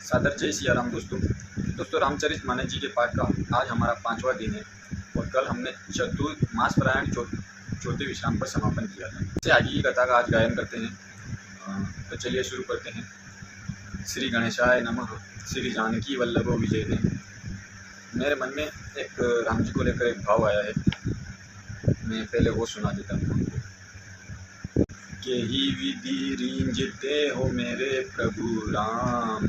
सादर जय सिया राम दोस्तों रामचरितमानस जी के पाठ का आज हमारा 5वां दिन है और कल हमने चतुर्मास पारायण चौथे विश्राम पर समापन किया था। इससे आगे की कथा का आज गायन करते हैं। तो चलिए शुरू करते हैं। श्री गणेशाय नमः। श्री जानकी वल्लभो विजय ने। मेरे मन में एक राम जी को लेकर एक भाव आया है, मैं पहले वो सुना देता हूँ। के ही विधि रींझते हो मेरे प्रभु राम,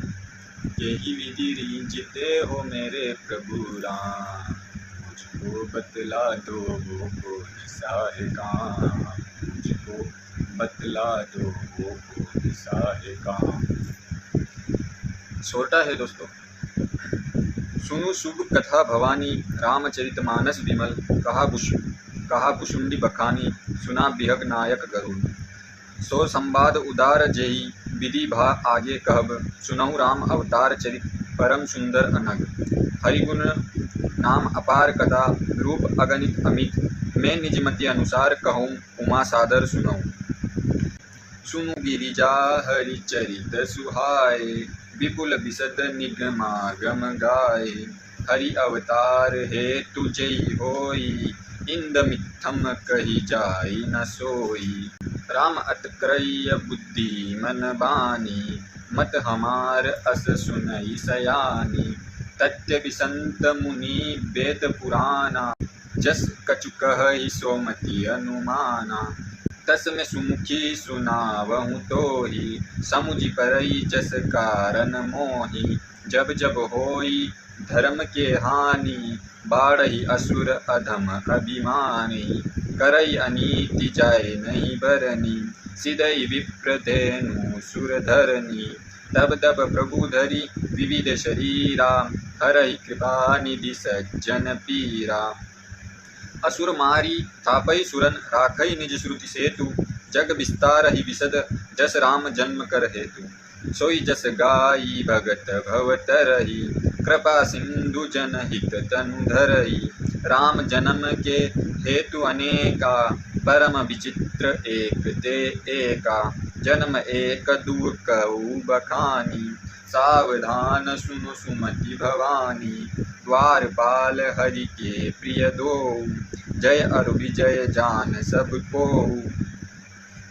यही विधि रींझते हो मेरे प्रभु राम, मुझको बतला दो वो कोई सा है काम, मुझको बतला दो वो कोई सा है काम। छोटा है दोस्तों। सुनु शुभ कथा भवानी, रामचरितमानस विमल, कहा कुशुंडी बखानी, सुना बिहग नायक गरुड़। सो संवाद उदार जेहि, विधि भा आगे कहब, सुनहु राम अवतार चरित, परम सुंदर अनग। हरिगुण नाम अपार कथा, रूप अगणित अमित, मैं निजमति अनुसार कहूँ, उमा सादर सुनऊँ। सुनु गिरिजा हरि चरित सुहाए, विपुल बिसद निगमागम गाए। हरि अवतार हे तुझे होई, इंद मिथम कही जाई न सोई। राम अतक्रय बुद्धि मन बानी, मत हमार अस सुनई सयानी। तथ्य विसंत मुनि वेद पुराना, जस कछु कहहि सोमति अनुमाना। तस में सुमुखी सुनावहु तोहि, समुझि परई जस कारण मोहि। जब जब होई धर्म के हानि, बाढ़हि असुर अधम अभिमानी। करई अनीति जाय नहीं बरनी, सिदई विप्रधेनु सुर धरनी। तब तब प्रभु धरि विविध शरीरा, हरहि कृपा निधि सज्जन पीरा। असुर मारी थापई सुरन, राखई निज श्रुति सेतु। जग विस्तार ही विशद, जस राम जन्म कर हेतु। सोई जस गाई भगत भव तरही, कृपा सिंधु जन हित तनु धरही। राम जन्म के हेतु अनेका, परम विचित्र एक ते एका। जन्म एक दू कहु बखानी, सावधान सुनु सुमति भवानी। द्वारपाल हरि के प्रिय दो, जय अरु विजय जान सब को।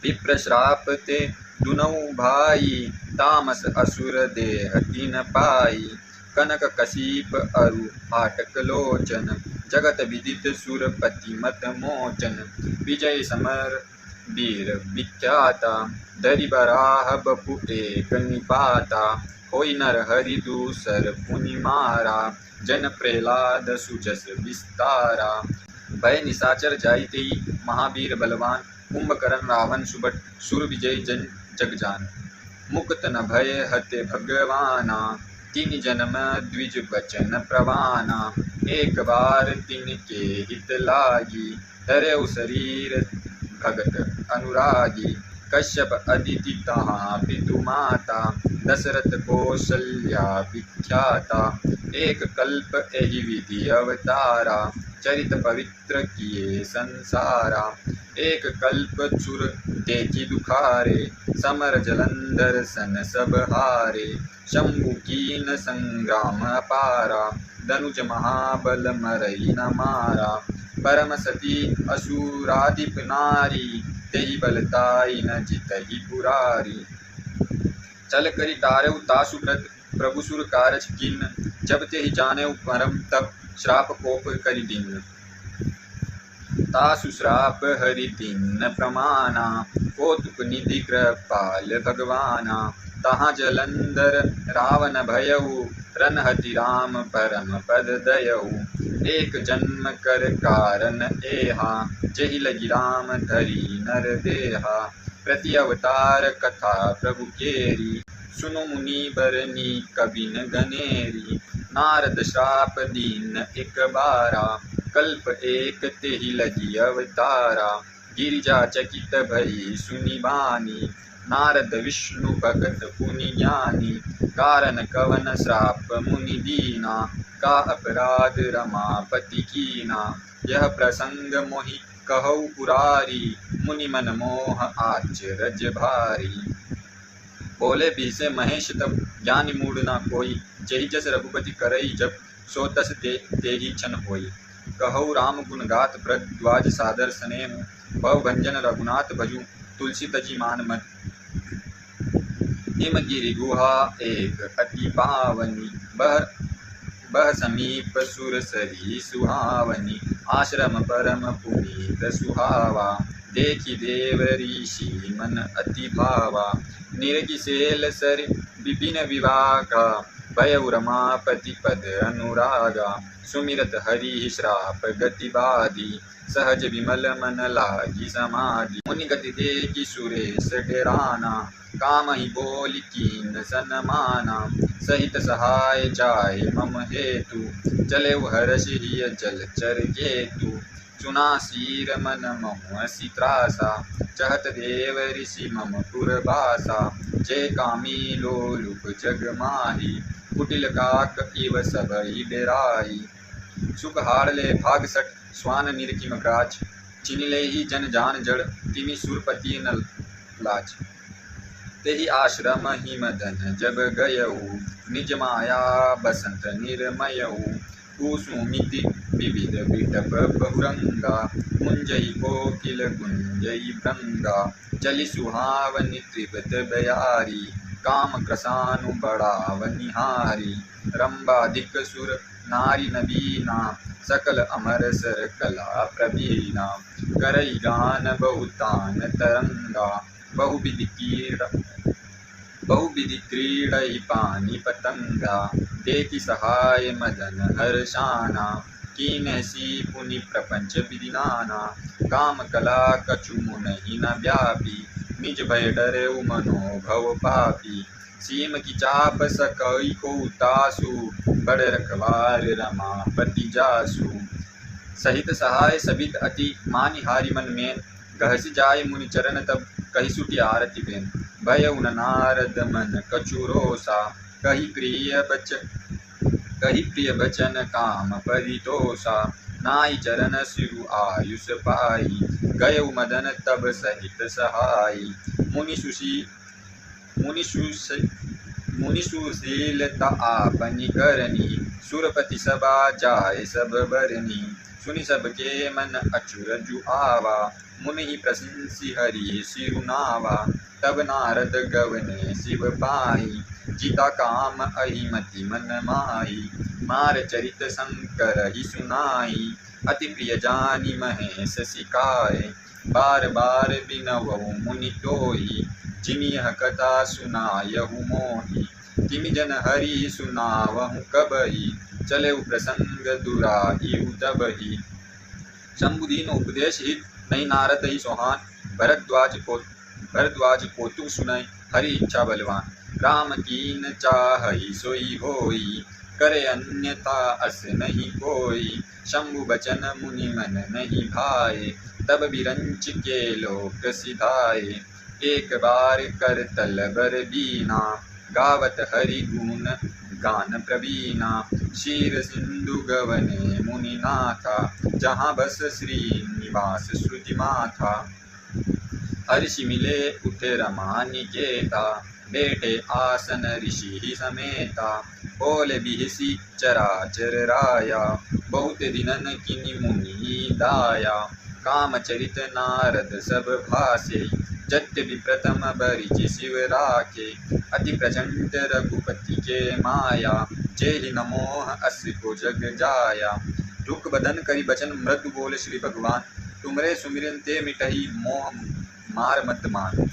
विप्र श्राप ते दुनऊ भाई, तामस असुर देह तीन पाई। कनक कशीप अरु हाटक लोचन, जगत विदित सुरपति मत मोचन। विजय समर वीर विख्याता, धरि बराह बपु एक निपाता। होई नर हरि दूसर पुनि मारा, जन प्रहलाद सुजस विस्तारा। भय निशाचर जाइते महावीर बलवान, कुंभकर्ण रावण सुबट सुर विजय जन जग जान। मुक्त न भय हते भगवाना, तीन जन्म द्विज बचन प्रवाना। एक बार तिन के हित लागी, धरेउ शरीर भगत अनुरागी। कश्यप अदिति तहाँ पितु माता, दशरथ कौशल्या विख्याता। एक कल्प एहि विधि अवतारा, चरित पवित्र किए संसारा। एक कल्प चुर देखी दुखारे, समर जलंधर सन सब हारे। शंभु कीन संग्राम अपारा, धनुज महाबल मरई न मारा। परम सती असुराधिप नारी, तेहि बलताई न जितहि पुरारी। चल करि तारउ तासु व्रत, प्रभु सुर कारज किन्न। जब तेहि जानेउ परम तप, श्राप कोप करि दीन। तासु श्राप हरि दीन प्रमाना, कौतुक निधि कृपाल भगवाना। तहाँ जलंधर रावण भयउ, रनहति राम परम पद दयउ। एक जन्म कर कारण एहा, जेहि लगी राम धरि नर देहा। प्रति अवतार कथा प्रभु केरी, सुनु मुनि बरनी कबिन गनेरी। नारद श्राप दीन एक बारा, कल्प एक तेहि लगी अवतारा। गिरिजा चकित भई सुनि बानी, नारद विष्णु भगत पुनि ज्ञानी। कारण कवन श्राप मुनि दीना, का अपराध रमापति कीना। यह प्रसंग मोहि कहऊ पुरारी, मुनि मन मोह आचरज भारी। बोले भी से महेश तब ज्ञान मूड ना कोई, जही जस रघुपति करई जब, सो तस तेहि छन होई। कहु राम गुण गात भरद्वाज सादर स्नेह, भव भंजन रघुनाथ भजू तुलसी तजी मान मन। हिमगिरि गुहा एक अति पावनी, बह समीप सुरसरी सुहावनी। आश्रम परम पुनीत सुहावा, देखि देव ऋषि मन अति भावा। निरखि सेल सर विपिन विवागा, भयउ रमापति पद अनुरागा। सुमिरत हरि श्राप गति बाधी, सहज विमल मन लागी समाधि। मुनि गति देखि सुरेश डेराना, काम ही बोल कीन सनमाना। सहित सहाय जाय मम हेतु, चले हर्ष हिय जलचर केतु। चुना सीर मन मम सित्रासा, चहत देव ऋषि मम पुरबासा। जय कामी लोलुप जग माही, कुटिल काक इव सबई डेराई। सुख हाड़ले भाग सट स्वान निरखि मकराज, चिनिले ही जन जान जड़ तिमि सुरपति न लाज। तेहि आश्रम ही मदन जब गयऊ, निज माया बसंत निर्मयऊ। कुसुमिति विविध बिटप बहुरंगा, कुंजई कोकिल गुंजई भृंगा। चली सुहावनी त्रिवत बयारी, काम क्रसानु बढ़ावनिहारी। रंबाधिक सुर नारी नबीना, सकल अमर सर कला प्रवीणा। करई गान बहुतान तरंगा, बहुविधि क्रीडई पानी पतंगा। देखि सहाय मदन हर्षाना, कीनहि पुनि प्रपंच विदिनाना। काम कला कछु मुनहि न व्यापी, निज भय डरेउ मनोभव पापी। सीम की चाप सकई को तासु, बड़ रखवार रमापति जासु। सहित सहाय सबित अति मानिहारी मन में, गहसी जाय मुनि चरण तब कही सुटी आरती बेन। भय उन नारद मन कछु रोसा, कही प्रिय बचन काम परितोषा। नाई चरण सिरु आयुष पाई, गयउ मदन तब सहित सहाई। मुनि सुशीलता आपनी करनी, सुरपति सभा जाय सब बरनी। सुनि सबके मन अचुर जुआवा, मुनि ही प्रशंसी हरि सिरुनावा। तब नारद गवने शिव पाई, जीता काम अहिमति मन माही। मार चरित शंकर ही सुनाई, अति प्रिय जानी महेश सिकाए। बार बार बिनवहु मुनि तोहि, जिमि यह कथा सुनायहु मोहि। तिमि जन हरि सुनावहु कबहि, चलेउ प्रसंग दुराइहु तबहि। शंभुदीन उपदेश हित नहीं नारद ही सोहान, भरद्वाज कोतु सुनय हरि इच्छा बलवान। राम कीन चाहहि सोई होई, करे अन्यथा अस नहीं कोई। शंभु बचन मुनि मन नहीं भाए, तब बिरंच के लोक सिधाए। एक बार कर तल बर बीना, गावत हरि गुण गान प्रवीणा। शीर सिंधु गवने मुनि नाथा, जहाँ बस श्रीनिवास श्रुति माथा। हर्षि मिले उठे रमा निकेता, बैठे आसन ऋषि ही समेता। बोले बिहसी चराचर राया, बहुत दिनन किनि मुनि दाया। काम चरित नारद सब भासे, यद्यपि प्रथम बरिचि शिव राखे। अति प्रचंड रघुपति के माया, जेहि न मोह अस को जग जाया। दुख बदन करि बचन मृदु बोले श्री भगवान, तुमरे सुमिरन ते मिटहि मोह मार मत मान।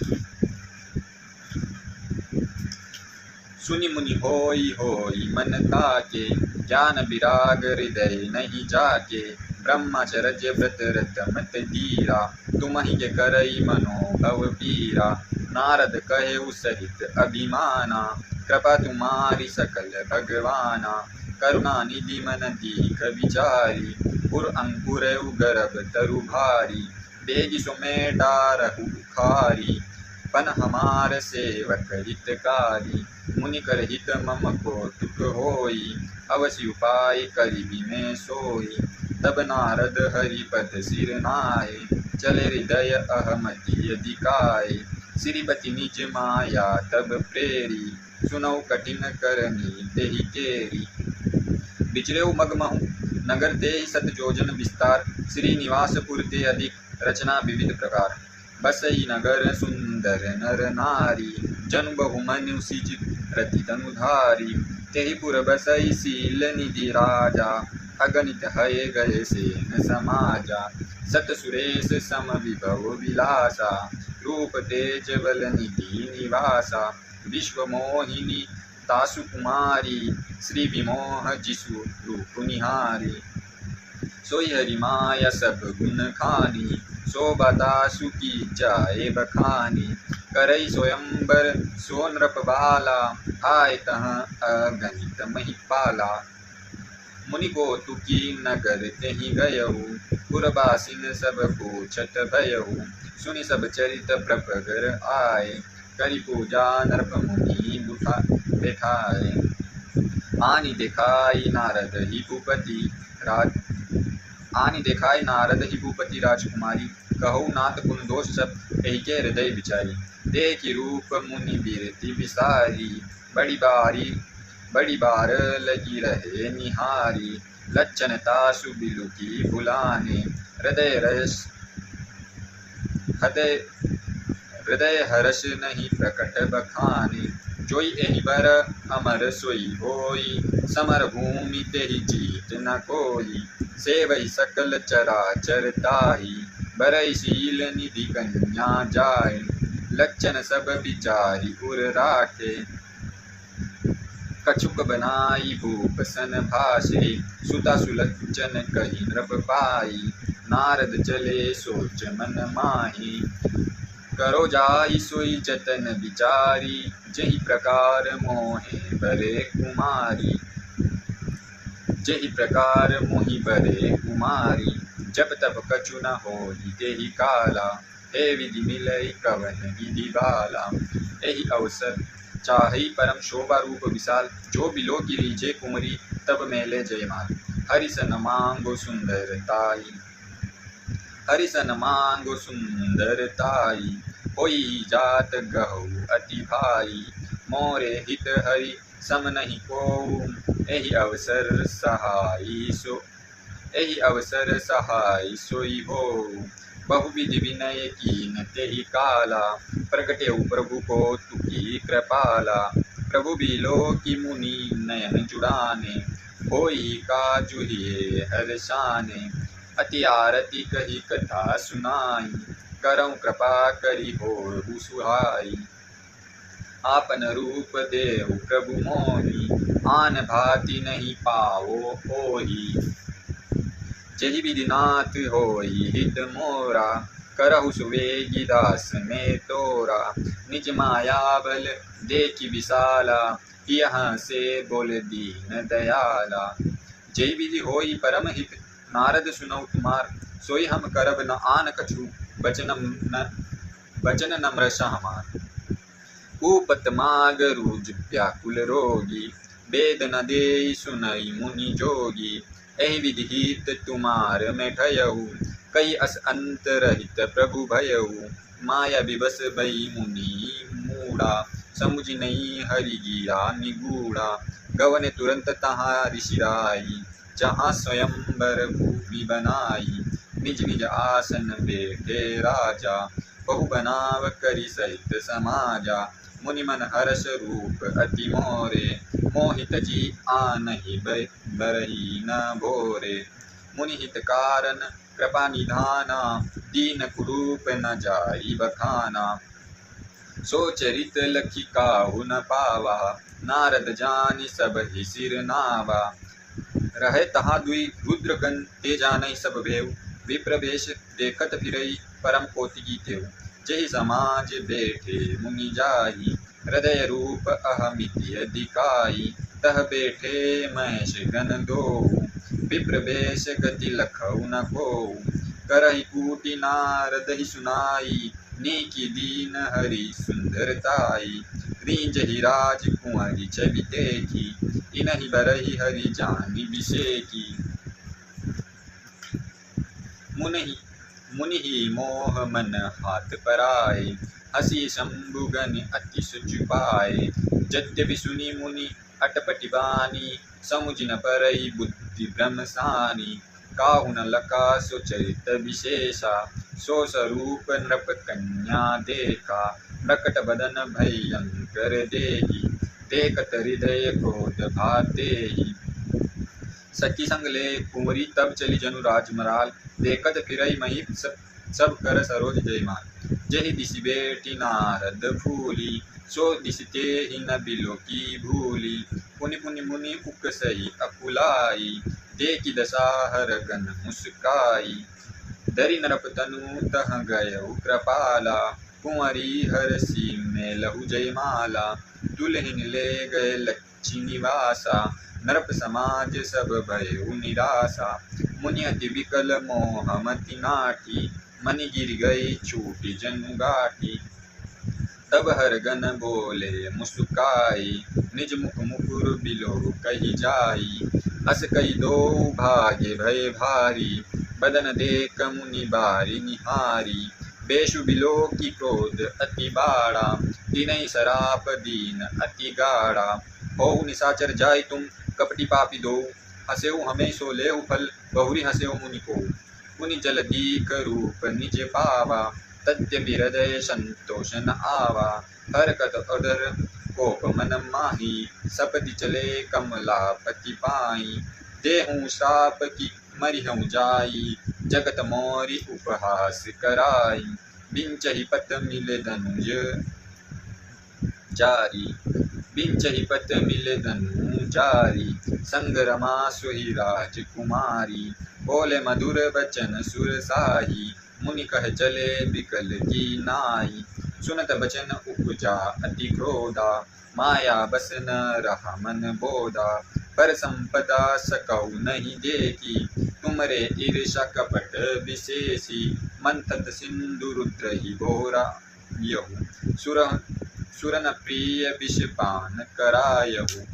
सुनि मुनि होई मन ताके, ज्ञान विराग हृदय नहीं जाके। ब्रह्मचर्य व्रत रत मत धीरा, तुमहि के करई मनोभव पीरा। नारद कहेउ सहित अभिमाना, कृपा तुम्हारी सकल भगवाना। करुणा निधि मन दीख विचारी, पुर अंकुर गर्भ तरु भारी। बेगी सुमें डारहु खारी, पन हमार सेवक हितकारी। मुनि कर हित मम को तुक होई, अवश्य उपाय करिबि में सोई। तब नारद हरि पद सिर नाए, चले हृदय अहमति अधिकाए। श्रीपति निज माया तब प्रेरी, सुनौ कठिन करनी तेहि केरी। विचरेउ मगमहु नगर ते सत जोजन विस्तार, श्रीनिवासपुर ते अधिक रचना विविध प्रकार। बसई नगर सुंदर नर नारी, जनु बहु मनु सिज रति तनुधारी। तेहि पुर बसई शील निधि राजा, अगणित हय गए सेन समाजा। सत सुरेश सम विभव विलासा, रूप तेज बल निधि निवासा। विश्व मोहिनी तासु कुमारी, श्री विमोह जिसु रूप निहारी। सोई हरि माया सब गुण खानी, शोभा दासु की जाए बखानी। करई स्वयंवर सो नृप बाला, आय तह अगणित महिपाला। मुनि को तुकी नगर तेहि गयहु, पुरबासिन सब पूछत भयहु। सुनि सब चरित प्रपगर आए, करि पूजा नृप मुनि बैठाए। आनि देखाई नारद ही भूपति राजकुमारी, कहु नाथ गुण दोष सब एहि के हृदय विचारी। देखि रूप मुनि बिरति विसारी, बड़ी बार लगी रहे निहारी। लक्षण तासु बिलुकी भुलाने, हृदय हर्ष नहीं प्रकट बखाने। जोई एहि बर अमर सोई होई, समर भूमि तेहि जीत न कोई। सेवहि सकल चराचर ताहि, बरई शील निधि कन्या जाय। लक्षण सब विचारी उर राखे, कछुक बनाई भूप सन भाषे। सुता सुलक्षण कही नृप पाई, नारद चले सोच मन माही। करो जाई सोई जतन विचारी, जहि प्रकार मोहि बरे कुमारी। जब तब कछु न होई तेहि काला, हे विधि मिलई कवन विधि बाला। एहि अवसर चाहई परम शोभा रूप विशाल, जो बिलो की रीझे कुमरी तब मेले जयमाल। हरिसन मांगो सुंदरताई, होई जात गहु अति भाई। मोरे हित हरि सम नहीं कोउ, एहि अवसर सहाई सोई होउ। बहुविधि विनय कीन तेहि काला, प्रगटेउ प्रभु को तुकी कृपाला। प्रभु बिलो की मुनि नयन जुड़ाने, होई काजु हिये हर्षाने। अति आरती कही कथा सुनाई, करऊं कृपा करी होहु सुहाई। आपन रूप देहु प्रभु मोहि, आन भांति नहीं पाओ होही। जेहि विधि नाथ होई हित मोरा, करहु सुवेगी दास में तोरा। निज माया बल देखि विशाला, यहाँ से बोल दीन दयाला। जेहि विधि होई परम हित, नारद सुनौ तुमार। सोई हम करब न आन कछु, बचन नम्र हमार। कूपत माग रूज व्याकुल रोगी, वेद न देई सुनई मुनि जोगी। एहि विधि हित तुमार में ठयहु, कई अस अंत रहित प्रभु भयहु। माया विवश भई मुनि मूढ़ा, समुझ नहीं हरि गिरा निगूढ़ा। गवने तुरंत तहाँ ऋषिराई, जहाँ स्वयंवर भूमि बनाई। निज निज आसन बैठे राजा, बहु बनाव करि सहित समाजा। मुनि मन हर्ष रूप अति मोरे, मोहित जी आनहि बरही न भोरे। मुनि हित कारण कृपा निधाना, दीन कुरूप न जाई बखाना। सो चरित लखि काहु न पावा, नारद जानि सब ही सिर नावा। रहे तहाँ दुई रुद्रगण, ते जानई सब भेव। विप्र वेश देखत फिरई, परम कोटि तेव। जेहि समाज बैठे मुनि जाहि, हृदय रूप अहमिति अधिकाई। तह बैठे महेश गण दोउ, विप्र वेश गति लखऊ न कोउ। करहि कूटि नारद ही सुनाई, नीकी दीन हरि सुंदरताई। रींजहि राज कुंवरि छवि देखी, इनहि बरहि हरि जानि बिसेकी। मुनि ही मोह मन हाथ पराए, हसी शंभुगन अति सुच पाए। यद्यपि सुनी मुनि अटपटी बानी, समुझ न परई बुद्धि भ्रमसानी। काहू न लका सो चरित विशेषा, सो स्वरूप नृप कन्या देखा। प्रकट बदन भयंकर देही, देखत हृदय क्रोध भातेहि। सखी संग ले कुंवरी तब चली जनु राजमराल, देखत फिरई मही सब कर सरोज जयमाल। जहि दिशि बेटी नारद फूली, सो दिशि तेहि न बिलो की भूली। पुनि पुनि मुनि उकसई अकुलाई, देखि दशा हर गन मुस्काई। दरि नरप तनु तह गयउ कृपाला, कुंवरी हरषि मेलहु जयमाला। दुल्हिन ले गए लक्ष्मी निवासा, नरप समाज सब भयउ निरासा। मुनि अति विकल मोह मति नाठी, मनि गिर गई छूटी जनु गाठी। तब हर गन बोले मुस्काई, निज मुख मुकुर बिलो कही जाई। अस कई दो भाग्य भय भारी, बदन देख मुनि बारी निहारी। बेशु बिलो की क्रोध अति बाड़ा, दीनहि सराप दीन अति गाढ़ा। होऊ निशाचर जाय तुम कपटी पापी दो, हसेऊ हमें सो लेऊ फल बहुरी हसेऊ मुनि को। मुनि जल दीख रूप निज पावा, तद्यपि हृदय संतोष न आवा। हरकत अधर कोप मन माही, सपदि चले कमलापति पाई। देहूँ श्राप की मरिहूँ जाई, जगत मोरी उपहास कराई। बिंचहि पत मिले धनुज जारी, बिंचहि पत मिले धनु जारी। संग रमा सोहि राजकुमारी, बोले मधुर बचन सुर साही। मुनि कह चले बिकल की नाई, सुनत बचन उपजा अति क्रोधा। माया बस न रहा मन बोधा, पर संपदा सकौ नहीं देखी। तुमरे ईर्षा कपट विशेषी, मंथत सिंधु रुद्र ही बोरा यहु। सुरन प्रिय विष पान करायहु।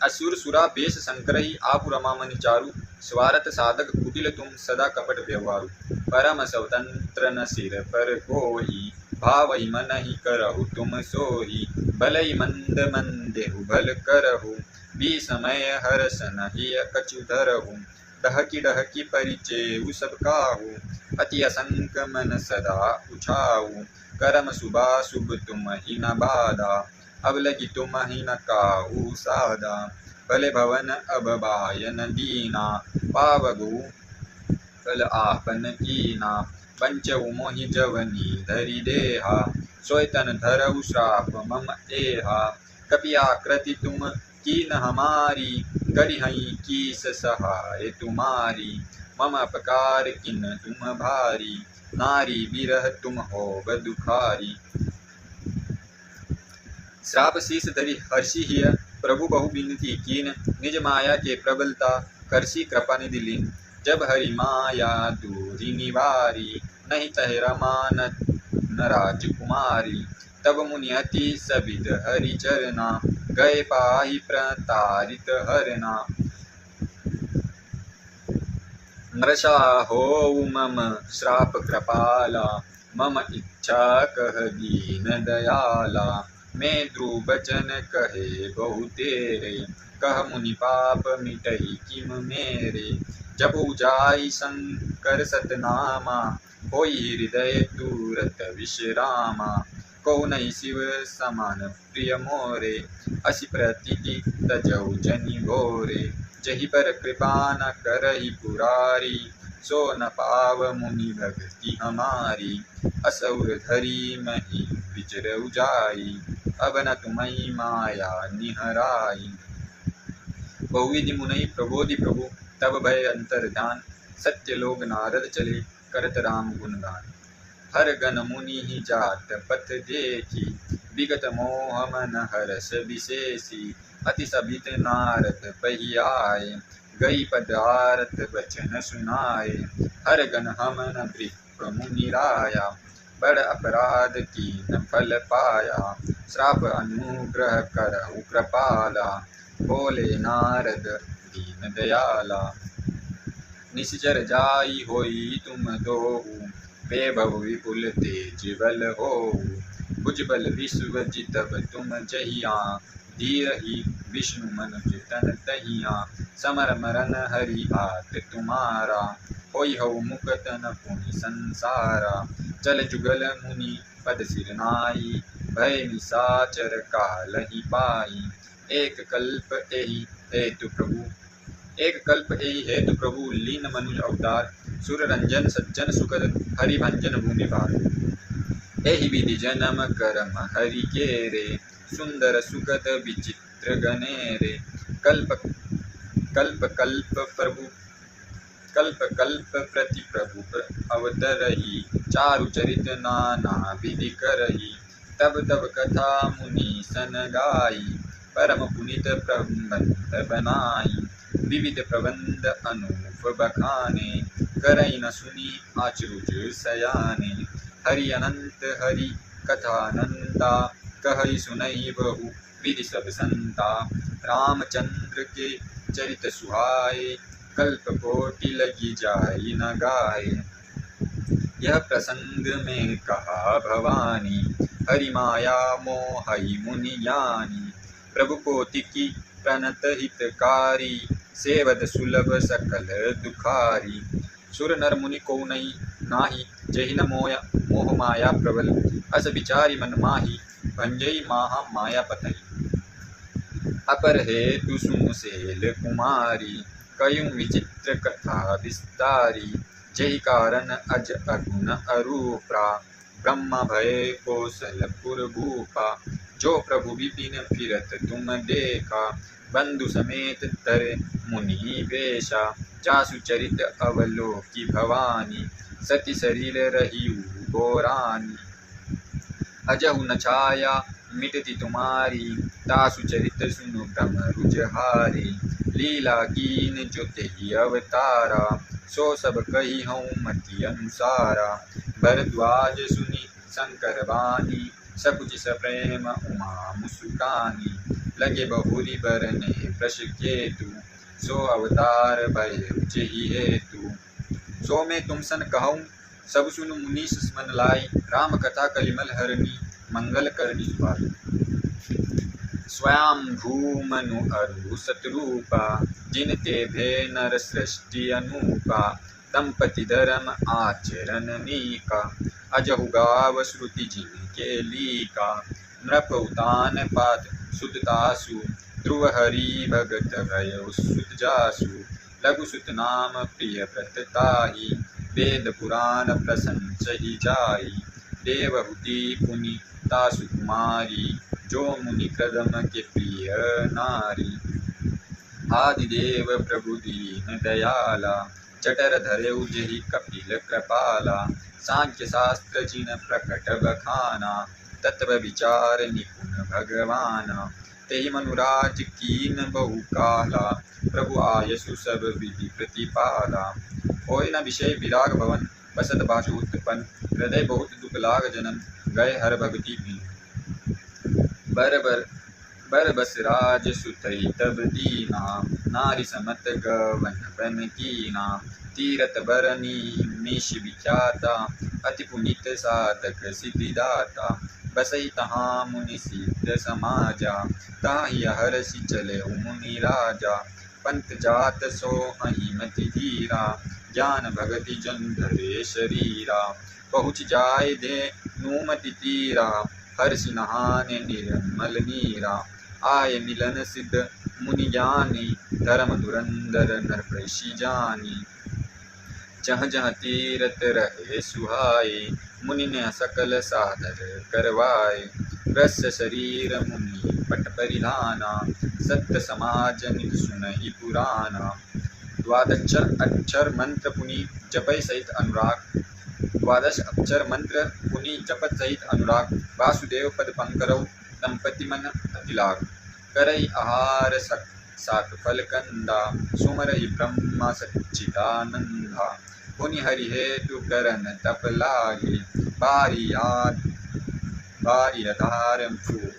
असुर सुरा बेश संकरही, आपु रमा मनि चारु। स्वार्थ साधक कुटिल तुम सदा कपट व्यवहारु। परम स्वतंत्र न सिर पर कोई, भावई मन ही करहु तुम सोही। भलई मंद मंदेहु भल करहु, बी समय हर्ष नहीं कछु धरहु। डहकी डहकी परिचेउ सब काहू, अति असंक मन सदा उछाऊ। करम शुभा शुभ तुम ही न बाधा, अब लगी तुम ही न काहू साधा। भले भवन अब बायन दीना, पावगु फल आपन कीना। पंचऊ मोहि जवनी धरि देहा, सोय तन धरऊ श्राप मम एहा। कपि आकृति तुम कीन हमारी, करिहई कीस सहाय तुम्हारी। मम अपकार किन तुम भारी, नारी बिरह तुम होब दुखारी। श्राप शीस धरि हर्षि हिय, प्रभु बहु बिनती कीन। निज माया के प्रबलता करसी कृपा निधि लीन। जब हरि माया दूरी निवारी, नहीं तह रमा न राजकुमारी। तब मुनि अति सबिद हरि चरना, गए पाहि प्रतारित हरना। नृषा होऊ मम श्राप कृपाला, मम इच्छा कह दीन दयाला। मैं ध्रुव बचन कहे बहु तेरे, कह मुनि पाप मिटई किम मेरे। जब उजाई शंकर सतनामा, होई हृदय तुरत विश्रामा। कहो नहीं शिव समान प्रिय मोरे, असि प्रतीति तजौ जनि घोरे। जहि पर कृपा न करहि पुरारी, सो न पाव मुनि भगति हमारी। असुर धरि मही विचरउ जाई, अब न तुम्हई माया निहराई। बहुविधि मुनि प्रबोधि प्रभु, तब भय अंतर ध्यान। सत्य लोग नारद चले, करत राम गुणगान। हर गन मुनि ही जात पथ देखी, विगत मोह मन हरष विशेषी। अति सभित नारद पही आए, गई पदारथ वचन सुनाए। हर गन हमन वृक्ष मुनि राया, बड़ अपराध कीन फल पाया। श्राप अनुग्रह करहु कृपाला, बोले नारद दीन दयाला। निश्चर जाई होई तुम दोहु, वैभव विपुल तेज बल हो, भुजबल विश्व जितब तुम जहिया, धीरहि विष्णु मनुज तन तहिया, समर मरन हरि हाथ तुम्हारा, होई हऊ मुकतन पुनि संसारा, चल जुगल मुनि पद सिर नाई, भय निसाचर कालहि पाई, एक कल्प एहि हेतु प्रभु लीन मनुज अवतार, सुर रंजन सज्जन सुखद हरि भंजन भूमि भार, एहि विधि जन्म कर्म हरि के रे, सुंदर सुखद विचित्र गणेरे, कल्प कल्प कल्प प्रति प्रभु अवतरहि, चारु चरित नाना विधि करहि, तब तब कथा मुनि सन गाई, परम पुनित प्रबंध बनाई, विविध प्रबंध अनूप बखाने, करई न सुनी आचरुज सयाने, हरि अनंत हरि कथानंदा, कहई सुनई बहु विधि सब संता, रामचंद्र के चरित सुहाए, कल्प कोटि लगी जाई न गाए, यह प्रसंग में कहा भवानी, हरि माया मोहई मुनि ज्ञानी, प्रभु कोटि की प्रणत हितकारी, सेवद सुलभ सकल दुखारी, सुर नर मुनि को नाही, जहि न मोह माया प्रबल, अस विचारी मन माही, भंजई माहा माया पतई, अपर हेतु सुनु सेल कुमारी, कयुं विचित्र कथा विस्तारी, जहि कारण अज अगुन अरूपा, ब्रह्मा भय कौशलपुर भूपा, जो प्रभु विपिन फिरत तुम देखा, बंधु समेत तरे मुनि वेशा, जासु चरित अवलोकी भवानी, सती सरील रही गोरानी, अजहु न छाया मिटती तुम्हारी, तासु चरित सुनु भ्रम रुजहारी, लीला कीन जो तेहि अवतारा, सो सब कही हूँ मति अनुसारा, भरद्वाज सुनी शंकर बानी, सकुच सप्रेम उमा मुसुकानी, लगे बहुरी बरने प्रश केतु, सो अवतार भय उचहि हेतु, सो मैं तुम सन कहूँ सब सुनु मुनीस मन लाई, राम कथा कलिमल हरनी, मंगल करनी सुभाई, स्वयं भूमनु अरु सतरूपा, जिनते भे नर सृष्टि अनूपा, दंपति धर्म आचरण नीका, अजहु गाव श्रुति जिनके लीका, नृप उतान पात सुततासु, ध्रुव हरि भगत भयो सुत जासु, लघु सुत नाम प्रिय व्रत ताहि, वेद पुराण प्रशंसहि जाई, देवहूति पुनि तासु कुमारी, जो मुनि कदम के प्रिय नारी, आदिदेव प्रभु दीन दयाला, जठर धरेउ जहि कपिल कृपाला, सांख्य शास्त्र जिन प्रकट बखाना, तत्व विचार निपुण भगवाना, तेहि मनुराज कीन बहु काला, प्रभु आयसु सब विधि प्रतिपाला, होय न विषय विराग भवन, बसत बाजु उत्पन्न, हृदय बहुत दुख लाग जनन, गए हर भगति भी, बर बस राज सुतई तब दीना, नारी समत गवन बन कीना, तीरथ बरनी निश विख्याता, अति पुनित साधक सिद्धिदाता, बसई तहाँ मुनि सिद्ध समाजा, ताहि हरषि चले मुनि राजा, पंत जात सो अहिमति धीरा, ज्ञान भगति जन धरे शरीरा, पहुँच जाय दे नूमति तीरा, हर्षि नहाने निर्मल नीरा, आय मिलन सिद्ध मुनि ज्ञानी, धर्म धुरंधर नर प्रषि जानी, जहाँ जहाँ तीरथ रहे सुहाए, मुनि ने सकल सादर करवाए, रस शरीर मुनि पट परिधाना, सत्य समाज नित सुनहि पुराना, द्वादश अक्षर मंत्र पुनि जपय सहित अनुराग, द्वादश अक्षर मंत्र पुनि जपत सहित अनुराग, वासुदेव पद पंकरौ दंपति मन अतिलाग, करई आहार साक फल कंदा, सुमरहि ब्रह्मा सच्चिदानंदा, पुनि हरि हेतु करन तप लागे, बारी आधार फूल,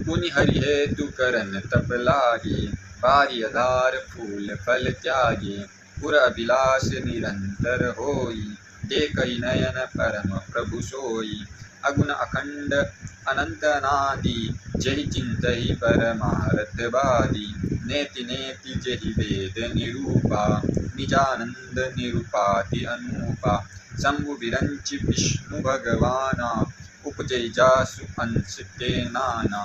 पुनि हरि हेतु करन तप लागे, बारी आधार फूल फल त्यागे, पुर अभिलाष निरंतर होई, देखई नयन परम प्रभु सोई। अगुण अखंड अनंत अनादि, जहि चिंतहि परमार्थवादी। नेति नेति जहि वेद निरूपा, निजानंद निरूपाति अनूपा। शंभु विरंचि विष्णु भगवाना, उपजय जासु अंश के नाना।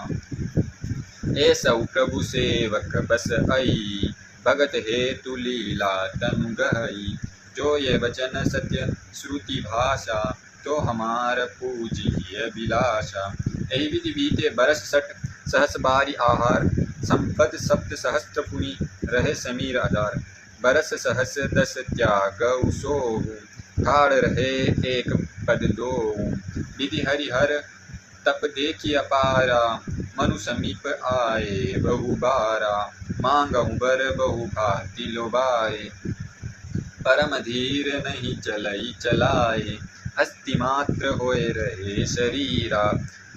ऐसौ प्रभु सेवक बस आई, भगत हेतु लीला तनु गहई। जो ये वचन सत्य श्रुति भाषा, तो हमार पूजिय अभिलाषा। यही विधि बीते बरस 60 सहस बारी आहार, संपद सप्त सहस्त्र पुनि रहे समीर आधार। बरस सहस 10 त्याग सोहु, ठाड़ रहे एक पद दो। विधि हरिहर तप देखी अपारा, मनु समीप आए बहु बारा। मांगहु बर बहु भांति लोभाए, परम धीर नहीं चलई चलाए। हस्ति मात्र होए रहे शरीरा,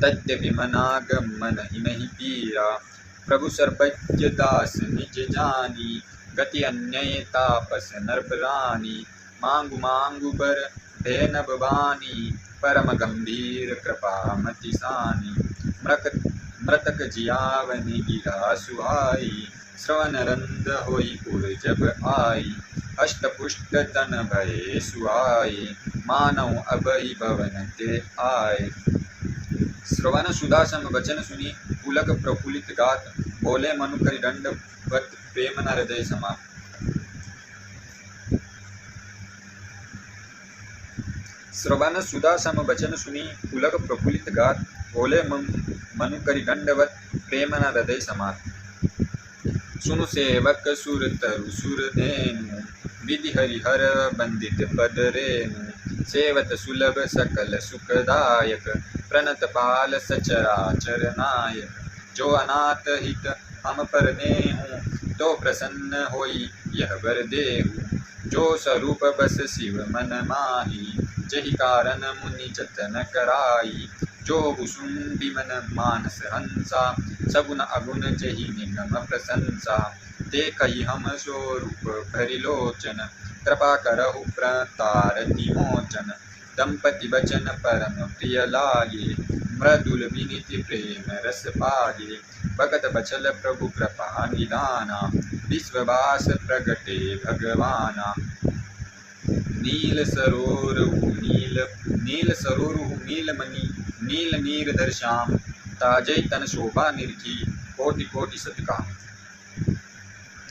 तद्यपि मनागम नहीं पीरा। प्रभु सर्वज्ञ दास निज जानी, गति अन्यय तापस नर प्राणी। मांगु मांगु बर भेनब बानी, परम गंभीर कृपा मति सानी। मृतक जियावनि गिरा सुहाई, श्रवण रंद होई पुर जब आई। अष्टपुष्ट तन भये सुहाई, मानव अभय भवन ते आए। श्रवण सुधा सम वचन सुनी, पुलक प्रफुल्लित गात। बोले मनु करि दंडवत, प्रेम न हृदय समा। श्रवण सुधा सम वचन सुनी, पुलक प्रफुल्लित गात। बोले मनु करि दंडवत, प्रेम न हृदय समा। सुनु सेवक सुर तरु सुर धेनु, विधि हरिहर बंदित पद रेनु। सेवत सुलभ सकल सुखदायक, प्रणत पाल सचराचर नायक। जो अनाथ हित हम पर नेहु, तो प्रसन्न होई यह वर देहु। जो स्वरूप बस शिव मन माही, जहि कारण मुनि जतन कराई। जो भुसुंडी मन मानस हंसा, सगुण अगुण जहि निगम प्रशंसा। देखहि हम स्वरूप भरिलोचन, कृपा करहु प्रतारति मोचन। दंपति वचन परम प्रिय लागे, मृदुल विनीति प्रेम रस पागे। भगत बचल प्रभु कृपा निधाना, विश्ववास प्रगटे भगवाना। नील सरोरहु नीलमणि, नील नीरधर श्याम। ताजै तन शोभा निरखी, कोटि कोटि सत्काम।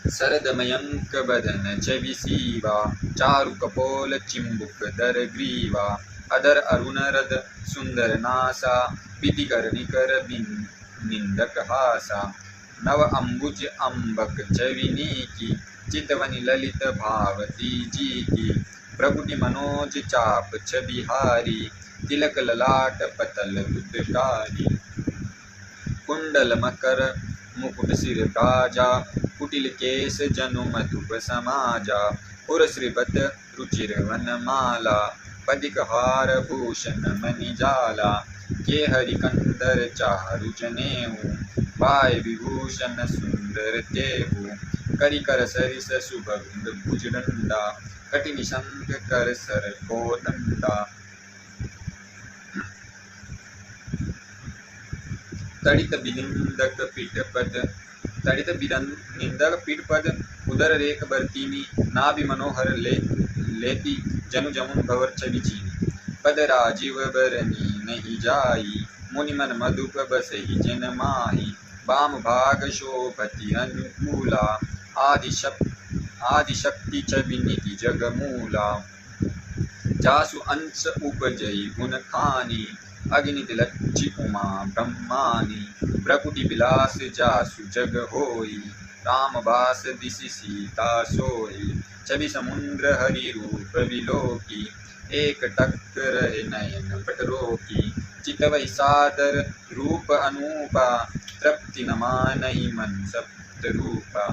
शरद मयंक बदन छवि सीवा, चारु कपोल चिंबुक दर ग्रीवा। अधर अरुण रद सुंदर नासा, विधि कर निकर निंदक हासा। नव अम्बुज अम्बक छवि नीकी, चितवनि ललित भावती जी की। प्रभुति मनोज चाप छबिहारी, तिलक ललाट पतल उत्कारी। कुंडल मकर मुकुट सिर काजा, कुटिल केस जनु मधुप समाजा। उर श्रीपत रुचिर वनमाला, पदिक हार भूषण मणि जाला। के हरि कंदर चारु जनेऊ, पाय विभूषण सुंदर तेहु। करि कर सरिस सुभग भुजदंडा, कटि शंख कर सर कोदंडा। तड़ित बिनिंदक पीठ पद, उदर रेख बरतीनी। नाभि मनोहर लेती, जनु जमुन भवर छवि चीनी। पद राजीव बरनी नहीं जाई, मुनि मन मधुप बसहि जन माही। वाम भाग शोभति अनुकूला, आदिशक्ति छवि निधि जगमूला। जासु अंश उपजई गुण खानी, अग्नि तिलच्छि उमा ब्रह्मानी। प्रकुटि विलास जासु जग होई, राम बास दिशि सीता सोई। छवि समुद्र हरि रूप विलोकी, एक टक रहे नयन पट रोकी। चितवै सादर रूप अनूपा, तृप्ति न मानहि मन सप्त रूपा।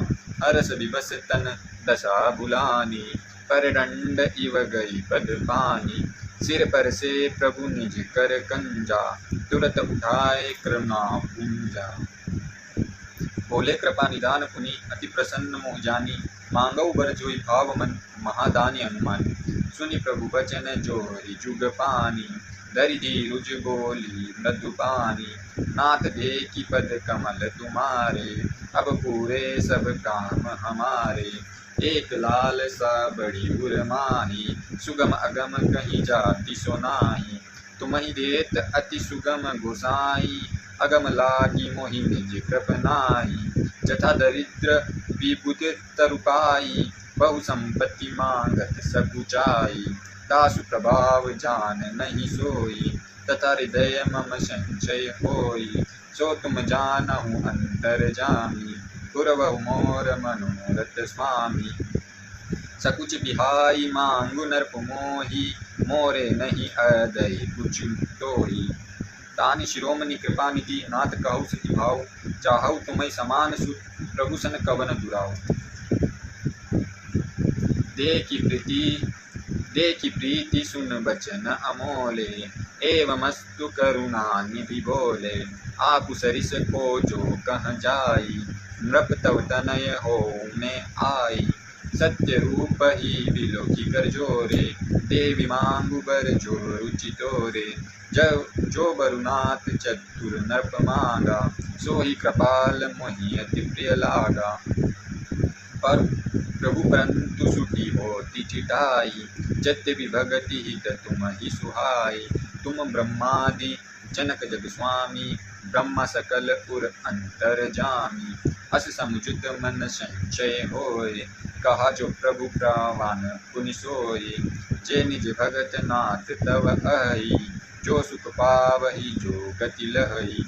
हरस विवस तन दशा बुलानी, पर दंड इव गई पद पानी। सिर पर से प्रभु निज कर कंजा, तुरत उठाए करुणा पुंजा। बोले कृपा निदान पुनि अति प्रसन्न मोह जानी, मांगऊ बर जोई भाव मन महादानी हनुमान। सुनि प्रभु बचन जोई जुग पानी, धरि धीरुज बोली मृदुबानी। नाथ देखि पद कमल तुम्हारे, अब पूरे सब काम हमारे। एक लाल सा बड़ी उर माही, सुगम अगम कहीं जाति सोनाही। तुम्हि देत अति सुगम गोसाई, अगम लागी मोहि निज कृप नाई। जथा दरिद्र विबुध तरुपाई, बहु संपत्ति मांगत सकुचाई। दासु प्रभाव जान नहीं सोई, तथा हृदय मम संचय होई। सो तुम जानहु अंतर जामी, पुरवहु मोर मनोरथ स्वामी। सकुच बिहाई मांगु नरप मोही, मोरे नहीं अदय कुछ तोही। तानि शिरोमणि कृपा निधि, नाथ कहु सति भाव। चाहु तुम्हें समान सुत, प्रभु सन कवन दुराव। देखि प्रीति सुन बचन अमोले, एवमस्तु करुणा निधि बोले। आपु सरिस को जो कह जाई, नृप तव तनय हो में आई। सत्य रूप ही बिलोकी कर जोरे, देवी मांगु बर जो रुचि तोरे। जो बरुनाथ चतुर नृप मांगा, सो ही कृपाल मोहि अति प्रिय लागा। पर प्रभु परंतु सुखी होती चिटाई, यद्यपि भगति हित तुम ही सुहाई। तुम ब्रह्मादि जनक जग स्वामी, ब्रह्म सकल उर अंतर जामी। अस समुचित मन संचय होय, कहा जो प्रभु प्रावान पुनि सोय। जे निज भगत नाथ तव अहि, जो सुख पावहि जो गति लहई।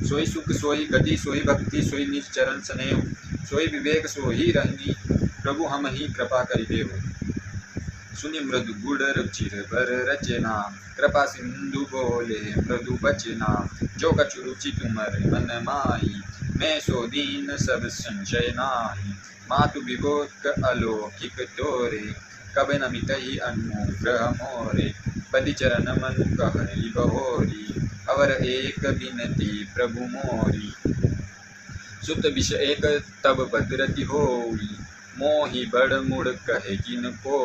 सोई सुख सोई गति सोई भक्ति, सोई निज चरण स्नेह। सोई विवेक सोही रहनी, प्रभु हम ही कृपा करि देहु। सुनि मृदु गुड़ रुचिर बर रचना, कृपा सिंधु बोले मृदु बचना। जो कछु रुचि तुमर मन माही, मैं सो दीन सब संचय नाही। मातु विभोक अलौकिक तोरे, कब न मिटहि अनुग्रह मोरे। पदि चरण मन कहई बहोरी, अवर एक बिनती प्रभु मोरी। सुत विष एक तब भद्रति होई, मोहि बड़ मुड़ कहे किन को।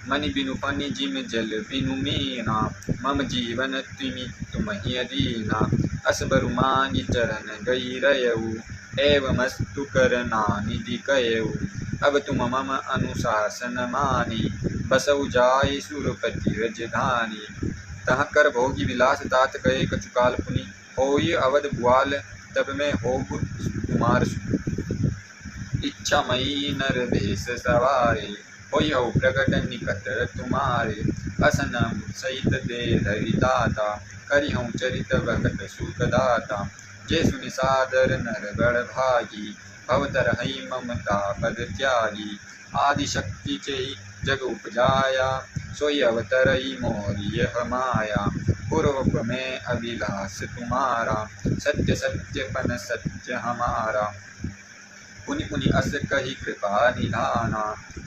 मनि बिनु पनि जिम जल बिनु मीना, मम जीवन तुम ही अदीना। अस बरु मांगी चरण गई रयऊ, एवमस्तु करना निधि कयऊ। अब तुम मम अनुशासन मानी, बसऊ जाय सुरपति रजधानी। तह कर भोगी विलास तात गए कछु काल पुनि, होई अवध भुआल तब में होगु कुमार सुख। इच्छा मई नर देश सवारे, होई हो प्रकट निकट तुम्हारे। असन सहित दे धरि दाता, करि हूँ चरित भगत सुख दाता। जे सुनि सादर नर बड़ भागी, भवतर हई ममता पद त्यागी। आदि शक्ति चई जग उपजाया, सोई अवतरई मोरी यह माया। पूर्व में अभिलाष तुम्हारा, सत्य सत्य पन सत्य हमारा। पुनि पुनि अस कही कृपा निधाना,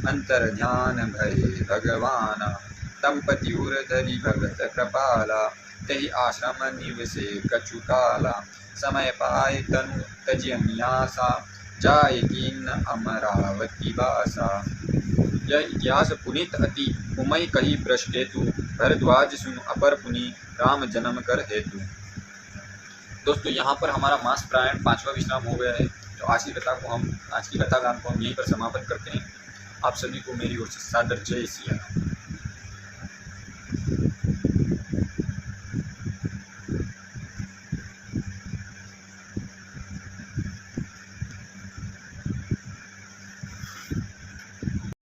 अंतर ध्यान भये भगवाना। तमपति उर धरि भगत कृपाला, तहि आश्रम निवसे कछु काला। समय पाए तनु तजि न्यासा, जाय कीन अमरावती वासा। यह इतिहास पुनित अति, उमय कही वृष हेतु। भरद्वाज सुन अपर पुनि, राम जन्म कर हेतु। दोस्तों यहाँ पर हमारा मास प्रायण 5वां विश्राम हो गया है। तो आज की कथागान को हम यहीं पर समापन करते हैं। आप सभी को मेरी ओर से सादर जय सिया राम।